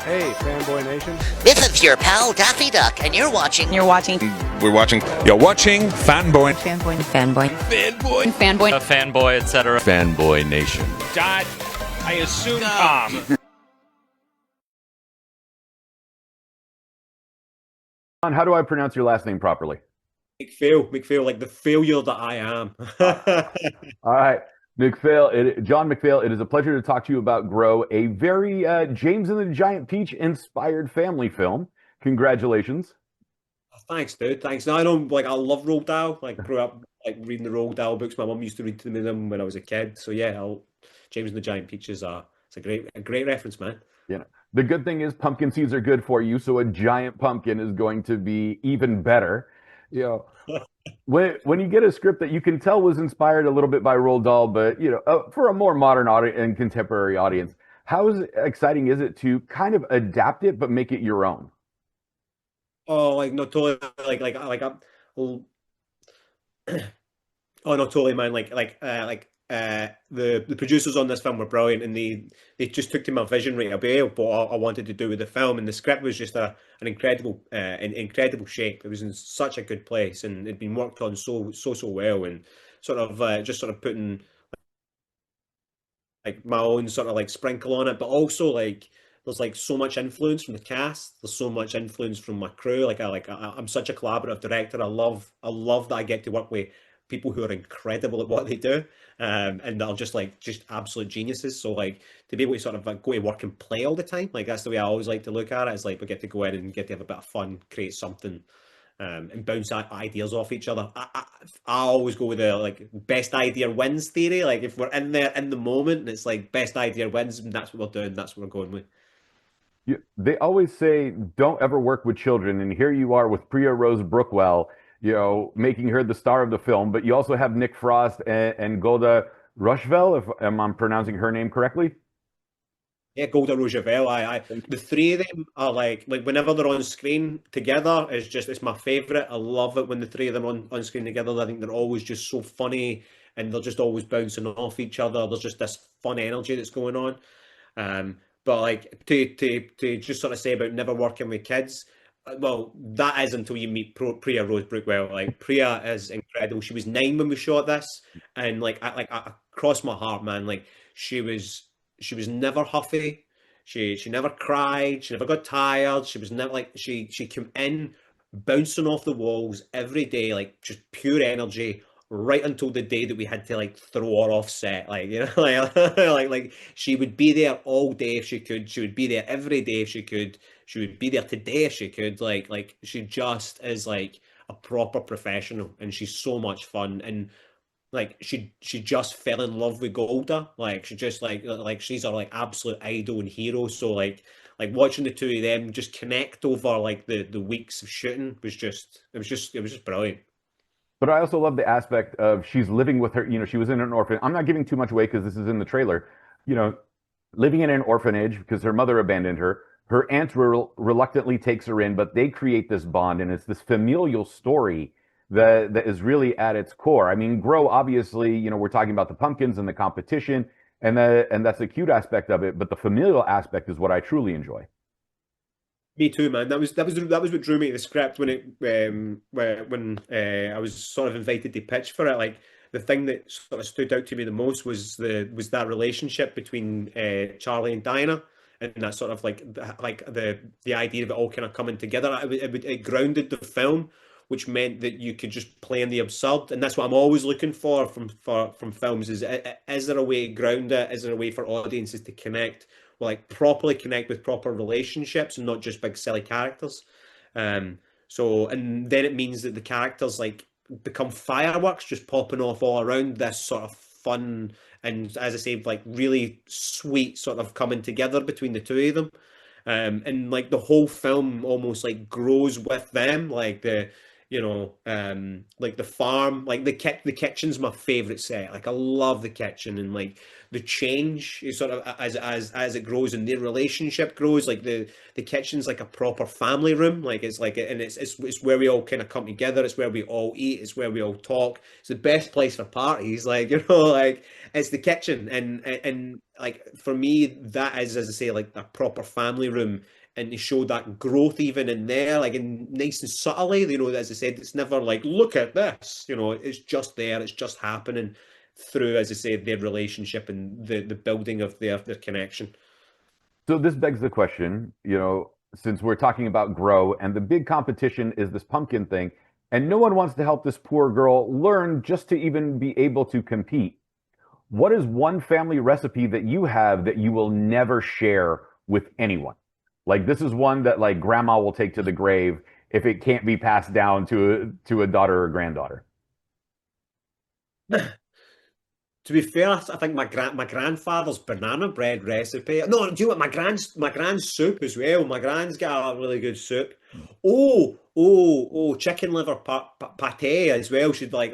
Hey, Fanboy Nation. This is your pal Daffy Duck, and you're watching. We're watching Fanboy. A fanboy, etc. Fanboy Nation. Dot, I assume Tom. How do I pronounce your last name properly? McPhail, like the failure that I am. All right, John McPhail, it is a pleasure to talk to you about Grow, a very James and the Giant Peach inspired family film. Congratulations. Thanks, dude. Thanks. Now I know, like, I love Roald Dahl. Like, grew up like reading the Roald Dahl books. My mum used to read to me them when I was a kid. So yeah, James and the Giant Peach is it's a great reference, man. Yeah. The good thing is pumpkin seeds are good for you, so a giant pumpkin is going to be even better. You know, when you get a script that you can tell was inspired a little bit by Roald Dahl, but for a more modern audience and contemporary audience, how exciting is it to kind of adapt it but make it your own? Oh, like no, totally. Oh, no, totally, man. The producers on this film were brilliant, and they just took to my vision right away of what I wanted to do with the film, and the script was just an incredible shape. It was in such a good place, and it'd been worked on so well, and sort of putting like my own sort of like sprinkle on it, but also like there's like so much influence from the cast. There's so much influence from my crew. I'm such a collaborative director. I love that I get to work with people who are incredible at what they do, and are just absolute geniuses. So like to be able to sort of go to work and play all the time, like that's the way I always like to look at it. It's like we get to go in and get to have a bit of fun, create something, and bounce ideas off each other. I always go with the like best idea wins theory. Like if we're in there in the moment, and it's like best idea wins, and that's what we're doing. That's what we're going with. They always say don't ever work with children, and here you are with Priya-Rose Brookwell, making her the star of the film. But you also have Nick Frost and Golda Rosheuvel, if I'm pronouncing her name correctly. Yeah, Golda Rosheuvel. The three of them are like whenever they're on screen together, it's my favorite. I love it when the three of them on screen together. I think they're always just so funny, and they're just always bouncing off each other. There's just this fun energy that's going on. But like to just sort of say about never working with kids, well, that is until you meet Priya-Rose Brookwell. Like Priya is incredible. She was 9 when we shot this, and I crossed my heart, man. Like she was never huffy. She never cried. She never got tired. She was never like she came in bouncing off the walls every day, like just pure energy. Right until the day that we had to like throw her off set, like she would be there all day if she could. She would be there every day if she could. She would be there today if she could. Like she just is like a proper professional, and she's so much fun. And like she just fell in love with Golda. Like she just like she's our like absolute idol and hero. So like watching the two of them just connect over like the weeks of shooting was just brilliant. But I also love the aspect of she's living with her, she was in an orphan. I'm not giving too much away because this is in the trailer. Living in an orphanage because her mother abandoned her. Her aunt reluctantly takes her in, but they create this bond, and it's this familial story that is really at its core. I mean, Grow, obviously, we're talking about the pumpkins and the competition, and that's the cute aspect of it, but the familial aspect is what I truly enjoy. Me too, man. That was what drew me to the script when I was sort of invited to pitch for it. Like the thing that sort of stood out to me the most was that relationship between Charlie and Dinah, and that sort of like the idea of it all kind of coming together. It grounded the film, which meant that you could just play in the absurd, and that's what I'm always looking for from films. Is there a way to ground it? Is there a way for audiences to connect? Like properly connect with proper relationships and not just big silly characters. And then it means that the characters like become fireworks just popping off all around this sort of fun and, as I say, like really sweet sort of coming together between the two of them. And like the whole film almost like grows with them, like like the farm, like the kitchen's my favorite set. Like I love the kitchen, and like the change is sort of as it grows and their relationship grows. Like the kitchen's like a proper family room. Like it's like, and it's where we all kind of come together. It's where we all eat. It's where we all talk. It's the best place for parties. Like like it's the kitchen, and like for me that is, as I say, like a proper family room. and to show that growth even in there, like in nice and subtly, you know, as I said, it's never like, look at this, you know, it's just there, it's just happening through, as I said, their relationship and the building of their connection. So this begs the question, since we're talking about grow and the big competition is this pumpkin thing, and no one wants to help this poor girl learn just to even be able to compete. What is one family recipe that you have that you will never share with anyone? Like this is one that like grandma will take to the grave if it can't be passed down to a daughter or granddaughter. To be fair, I think my grandfather's banana bread recipe. No, do you know what? My grand's soup as well. My grand's got a really good soup. Oh, chicken liver pate as well. Should like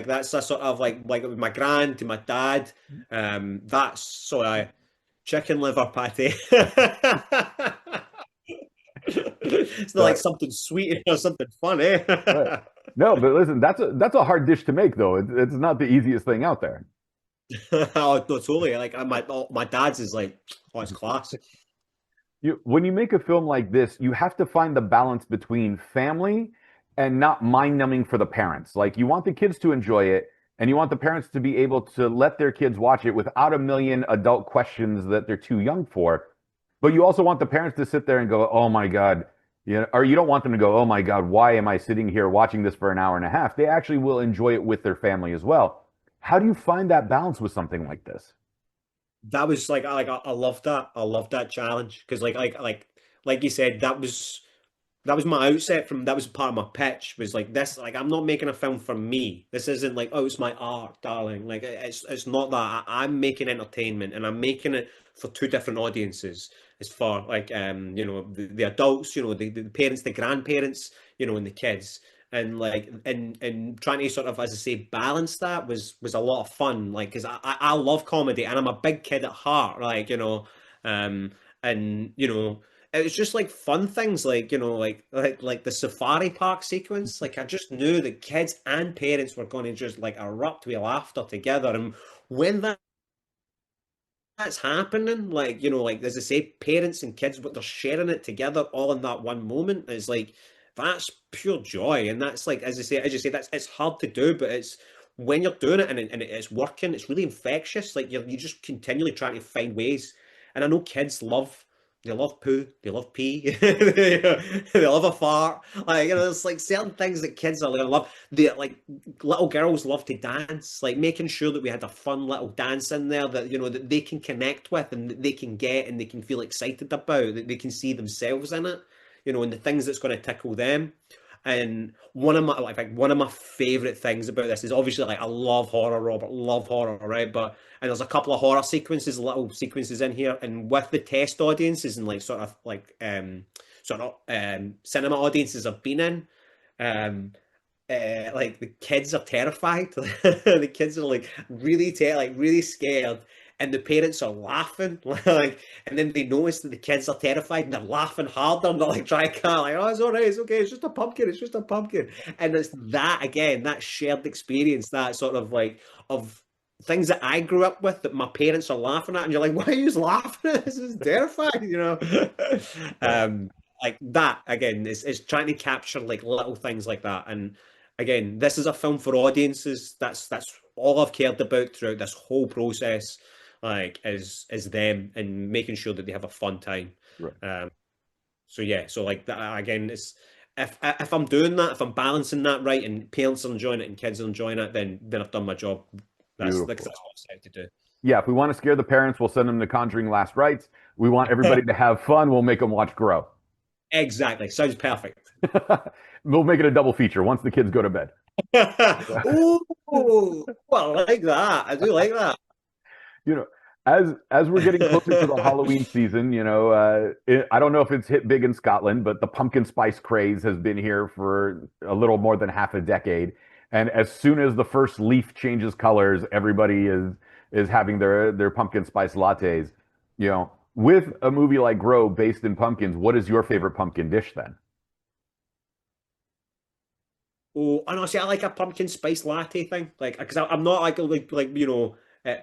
that's a sort of like with my grand to my dad. That's so I chicken liver pate. It's not like But something sweet or something fun, eh? right. No, but listen, that's a hard dish to make though. It's not the easiest thing out there. Oh, no, totally. Like my dad's is like, oh, it's class. When you make a film like this, you have to find the balance between family and not mind-numbing for the parents. Like you want the kids to enjoy it, and you want the parents to be able to let their kids watch it without a million adult questions that they're too young for. But you also want the parents to sit there and go, "Oh my God," or you don't want them to go, "Oh my God, why am I sitting here watching this for an hour and a half?" They actually will enjoy it with their family as well. How do you find that balance with something like this? That was I love that. I love that challenge because like you said, that was my outset from that was part of my pitch was like this like I'm not making a film for me. This isn't like, oh, it's my art, darling. Like it's not that. I'm making entertainment and I'm making it for two different audiences. It's for like the adults, the parents, the grandparents, and the kids. And like and trying to sort of, as I say, balance that was a lot of fun. Like because I love comedy and I'm a big kid at heart. Like and it was just like fun things like like the safari park sequence. Like I just knew that kids and parents were going to just like erupt with laughter together. And when that's happening, like as I say, parents and kids, but they're sharing it together all in that one moment is like that's pure joy. And that's like as you say, that's it's hard to do, but it's when you're doing it and it's working, it's really infectious. Like you're just continually trying to find ways. And I know kids they love poo, they love pee, they love a fart. Like there's like certain things that kids are gonna love. They like little girls love to dance. Like making sure that we had a fun little dance in there that that they can connect with and that they can get and they can feel excited about. That they can see themselves in it. And the things that's going to tickle them. And one of my favorite things about this is obviously like I love horror, Robert, love horror, right? And there's a couple of horror sequences, little sequences in here, and with the test audiences and like cinema audiences I've been in, um, like the kids are terrified. The kids are like really scared, and the parents are laughing like, and then they notice that the kids are terrified and they're laughing harder and they're like trying to like, oh, it's all right, it's okay, it's just a pumpkin, it's just a pumpkin. And it's that again, that shared experience, that sort of like of things that I grew up with that my parents are laughing at, and you're like, why are you laughing at this? Is terrifying. Right. Like that again is trying to capture like little things like that. And again, this is a film for audiences. That's all I've cared about throughout this whole process, like is them and making sure that they have a fun time. Right. So yeah, so like that again, it's if I'm doing that, if I'm balancing that right, and parents are enjoying it and kids are enjoying it, then I've done my job. That's Beautiful. what I set to do. Yeah, if we want to scare the parents, we'll send them to Conjuring Last Rites. We want everybody to have fun. We'll make them watch Grow. Exactly, sounds perfect. We'll make it a double feature once the kids go to bed. Oh, well, I like that. I do like that. you know, as we're getting closer to the Halloween season, I don't know if it's hit big in Scotland, but the pumpkin spice craze has been here for a little more than half a decade. And as soon as the first leaf changes colors, everybody is having their pumpkin spice lattes. With a movie like Grow based in pumpkins, what is your favorite pumpkin dish then? Oh, and honestly, I like a pumpkin spice latte thing. Like, because I'm not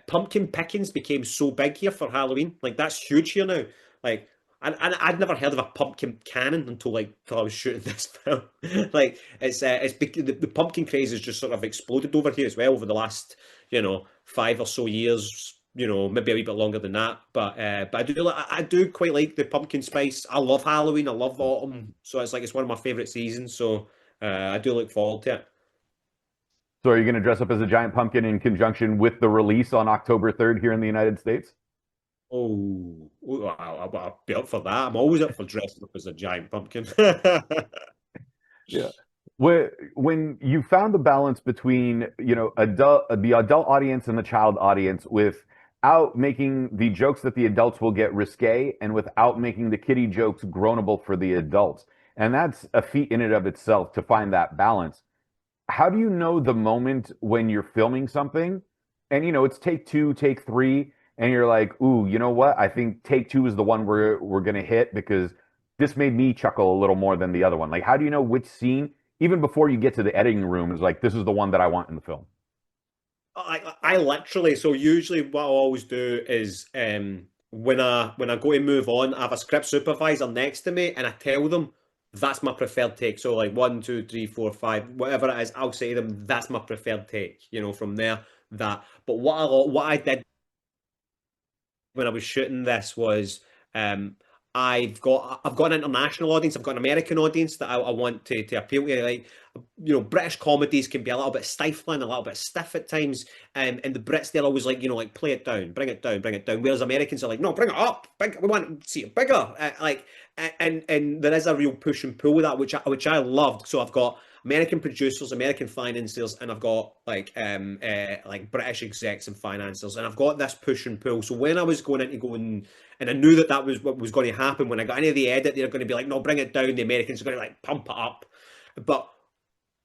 pumpkin pickings became so big here for Halloween. Like, that's huge here now. Like, and I'd never heard of a pumpkin cannon until till I was shooting this film. Like the pumpkin craze has just sort of exploded over here as well over the last 5 or so years. Maybe a wee bit longer than that. But I do quite like the pumpkin spice. I love Halloween. I love autumn. So it's one of my favorite seasons. So I do look forward to it. So are you going to dress up as a giant pumpkin in conjunction with the release on October 3rd here in the United States? Oh, I'll be up for that. I'm always up for dressing up as a giant pumpkin. Yeah. When you found the balance between, the adult audience and the child audience without making the jokes that the adults will get risque and without making the kiddie jokes groanable for the adults. And that's a feat in and of itself to find that balance. How do you know the moment when you're filming something and it's take two, take three, and you're like, ooh, you know what? I think take two is the one we're gonna hit because this made me chuckle a little more than the other one. Like, how do you know which scene, even before you get to the editing room, is like, this is the one that I want in the film? I literally, so usually what I always do is when I go to move on, I have a script supervisor next to me and I tell them that's my preferred take. So like 1, 2, 3, 4, 5, whatever it is, I'll say to them that's my preferred take. From there that. But what I did when I was shooting this was I've got an international audience, I've got an American audience that I want to appeal to. Like, British comedies can be a little bit stifling, a little bit stiff at times, and the Brits, they're always like, like, play it down, bring it down, bring it down. Whereas Americans are like, no, bring it up, big, we want to see it bigger. And there is a real push and pull with that, which I loved. So I've got American producers, American financiers, and I've got like British execs and financiers, and I've got this push and pull. So when I was going, and I knew that was what was going to happen when I got into the edit, they're going to be like, no, bring it down. The Americans are going to like pump it up. But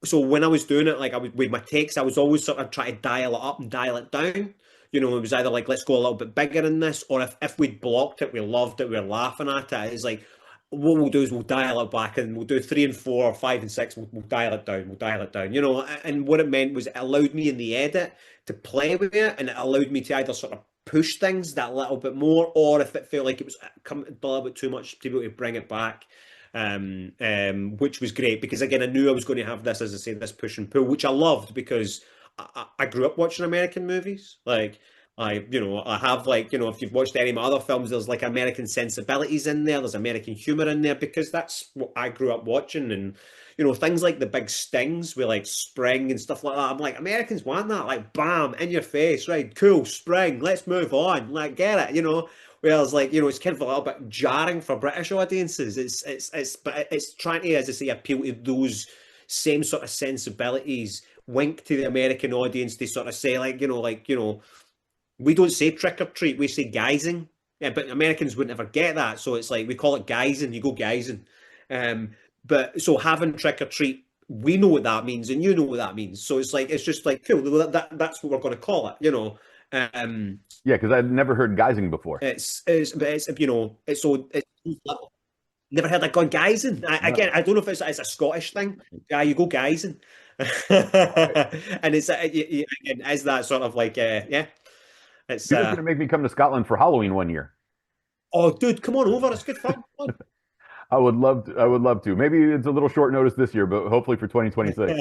so when I was doing it, like with my takes, I was always sort of trying to dial it up and dial it down. It was either like, let's go a little bit bigger in this, or if we'd blocked it, we loved it, we were laughing at it. It's like, what we'll do is we'll dial it back and we'll do 3 and 4 or 5 and 6. We'll dial it down. We'll dial it down. And what it meant was it allowed me in the edit to play with it, and it allowed me to either sort of push things that little bit more, or if it felt like it was coming a little bit too much, to be able to bring it back. Which was great because again, I knew I was going to have this, as I say, this push and pull, which I loved because I grew up watching American movies. Like I have if you've watched any of my other films, there's like American sensibilities in there. There's American humor in there because that's what I grew up watching. And, things like the big stings with like spring and stuff like that. I'm like, Americans want that, like, bam, in your face, right? Cool, spring, let's move on. Like, get it, Whereas, it's kind of a little bit jarring for British audiences. But it's trying to, as I say, appeal to those same sort of sensibilities, wink to the American audience to sort of say, we don't say trick or treat, we say guising. Yeah, but Americans would never get that. So it's like we call it guising, you go guising. But so having trick or treat, we know what that means and you know what that means. So it's just like, cool, that's what we're going to call it, Yeah, because I'd never heard guising before. It's never heard that gone guising. Again, I don't know if it's a Scottish thing. Yeah, you go guising. And it's again, is that sort of like yeah. It's You're just gonna make me come to Scotland for Halloween one year. Oh, dude, come on over. It's good fun. I would love to. I would love to. Maybe it's a little short notice this year, but hopefully for 2026.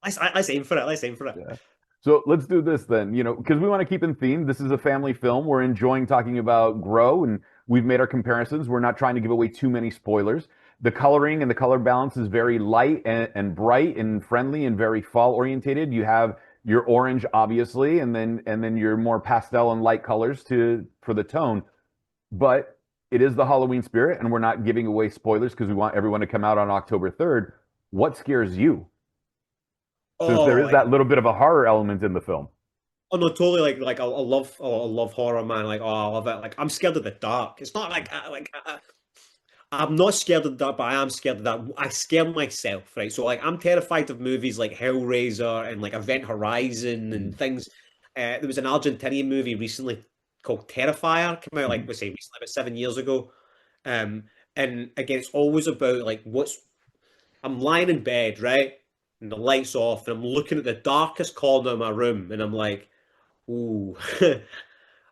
Let's aim for it. Let's aim for it. Yeah. So let's do this then, because we want to keep in theme. This is a family film. We're enjoying talking about Grow, and we've made our comparisons. We're not trying to give away too many spoilers. The coloring and the color balance is very light and bright and friendly and very fall orientated. You have your orange, obviously, and then your more pastel and light colors for the tone. But it is the Halloween spirit, and we're not giving away spoilers because we want everyone to come out on October 3rd. What scares you? Since there is that little bit of a horror element in the film. Oh no, totally. I love horror, man. Like, I love it. Like, I'm scared of the dark. It's not I'm not scared of the dark, but I am scared of that. I scare myself, right? So like, I'm terrified of movies like Hellraiser and like Event Horizon and things. There was an Argentinian movie recently called Terrifier, came out like recently, about 7 years ago. And again, it's always about like I'm lying in bed, right? And the light's off, and I'm looking at the darkest corner of my room, and I'm like, ooh,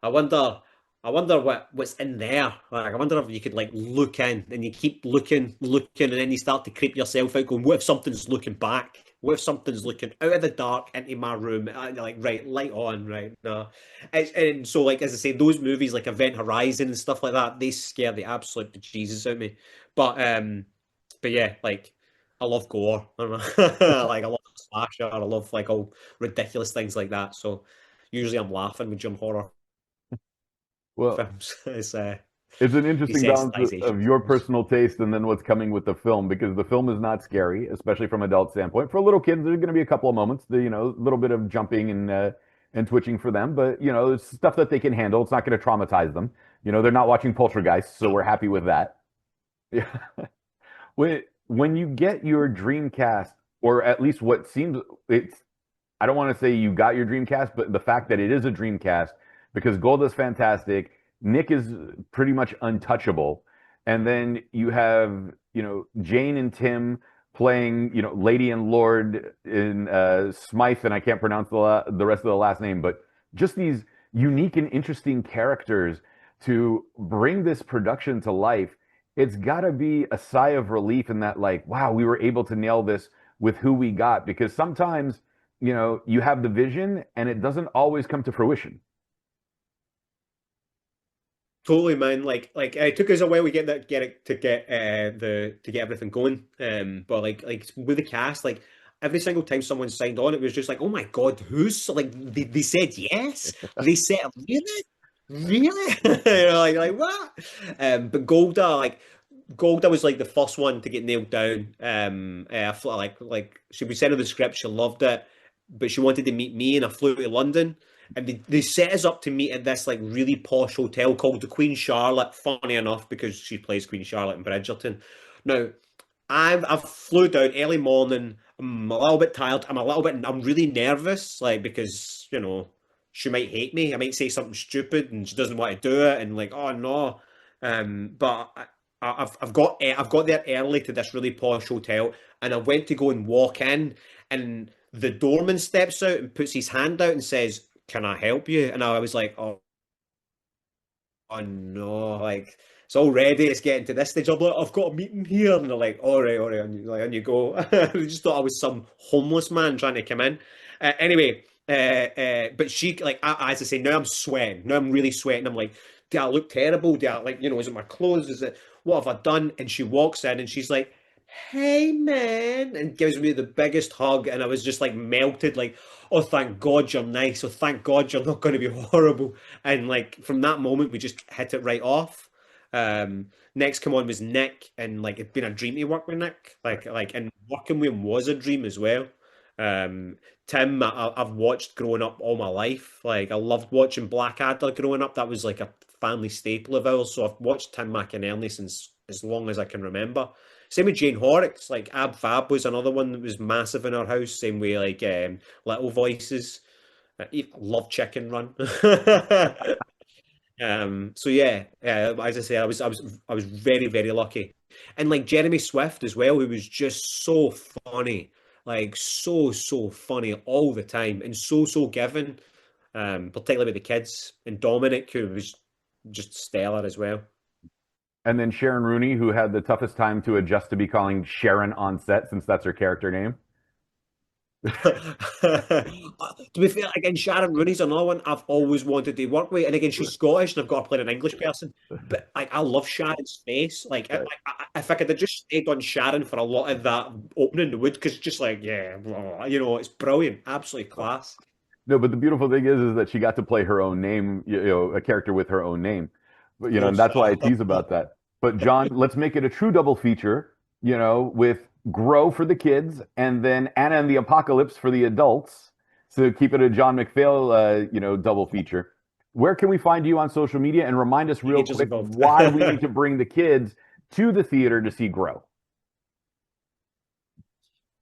I wonder I wonder what's in there. Like, I wonder if you could like look in, and you keep looking, and then you start to creep yourself out, going, "What if something's looking back? What if something's looking out of the dark into my room?" And you're like, right, light on, right? No, and so like as I say, those movies like Event Horizon and stuff like that, they scare the absolute bejesus out of me. But yeah, like I love gore. I don't know. Like I love slasher. I love like all ridiculous things like that. So usually I'm laughing with Jim horror Well, films. it's an interesting balance Desensitization. of your personal taste and then what's coming with the film, because the film is not scary, especially from adult standpoint. For little kids, there's going to be a couple of moments, a little bit of jumping and twitching for them, but it's stuff that they can handle. It's not going to traumatize them. They're not watching Poltergeist, so we're happy with that. Yeah. When you get your dream cast, or at least what seems it's I don't want to say you got your dream cast, but the fact that it is a dream cast, because Golda's fantastic, Nick is pretty much untouchable, and then you have Jane and Tim playing Lady and Lord in Smythe, and I can't pronounce the rest of the last name, but just these unique and interesting characters to bring this production to life. It's got to be a sigh of relief in that, like, wow, we were able to nail this with who we got, because sometimes you have the vision and it doesn't always come to fruition. Totally, man. Like it took us a while to get everything going. But like with the cast, like every single time someone signed on, it was just like, oh my God, who's like they said yes. They said really, really, like what? But Golda was like the first one to get nailed down. I felt like she was sent her the script, she loved it, but she wanted to meet me, and I flew to London, and they set us up to meet at this like really posh hotel called the Queen Charlotte. Funny enough, because she plays Queen Charlotte in Bridgerton. Now, I flew down early morning. I'm a little bit tired. I'm really nervous, like because she might hate me. I might say something stupid, and she doesn't want to do it, and like, oh no. But I've got there early to this really posh hotel, and I went to go and walk in, and the doorman steps out and puts his hand out and says, "Can I help you?" And I was like, oh no, like it's already it's getting to this stage. I'm like, I've got a meeting here, and they're like, all right, on you go. They just thought I was some homeless man trying to come in. Anyway, but she like as I say, now I'm sweating. Now I'm really sweating. I'm like, do I look terrible? Do I like is it my clothes? Is it what have I done? And she walks in and she's like, "Hey man," and gives me the biggest hug, and I was just like melted, like, oh thank God you're nice, oh thank God you're not going to be horrible. And like from that moment we just hit it right off. Next come on was Nick, and like it'd been a dream to work with Nick, like and working with him was a dream as well. um Tim, I've watched growing up all my life. Like I loved watching Blackadder growing up. That was like a family staple of ours, so I've watched Tim McInerney since as long as I can remember. Same with Jane Horrocks. Like Ab Fab was another one that was massive in our house. Same way like Little Voices. Love Chicken Run. So yeah, as I say, I was very very lucky, and like Jeremy Swift as well, who was just so funny, like so funny all the time, and so given, particularly with the kids, and Dominic, who was just stellar as well. And then Sharon Rooney, who had the toughest time to adjust to be calling Sharon on set, since that's her character name. To be fair, again, Sharon Rooney's another one I've always wanted to work with, and again, she's Scottish, and I've got to play an English person. But like, I love Sharon's face. Like, Right. if I could have just stayed on Sharon for a lot of that opening, the wood, because just like, yeah, it's brilliant, absolutely class. No, but the beautiful thing is that she got to play her own name, a character with her own name. But Of and course. that's why I tease about that. But John, let's make it a true double feature, with Grow for the kids and then Anna and the Apocalypse for the adults. So keep it a John McPhail, double feature. Where can we find you on social media, and remind us real Ages quick involved. why we need to bring the kids to the theater to see Grow?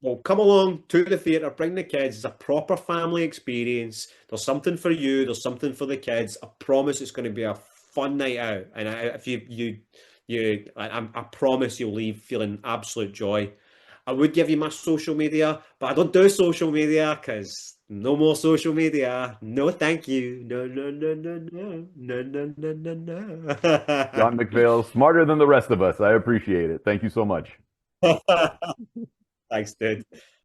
Well, come along to the theatre, bring the kids. It's a proper family experience. There's something for you. There's something for the kids. I promise it's going to be a fun night out. And if I promise you'll leave feeling absolute joy. I would give you my social media, but I don't do social media because No more social media. No, thank you. No, no, no, no, no, no, no, no, no, no. John McPhail, smarter than the rest of us. I appreciate it. Thank you so much. Thanks, dude.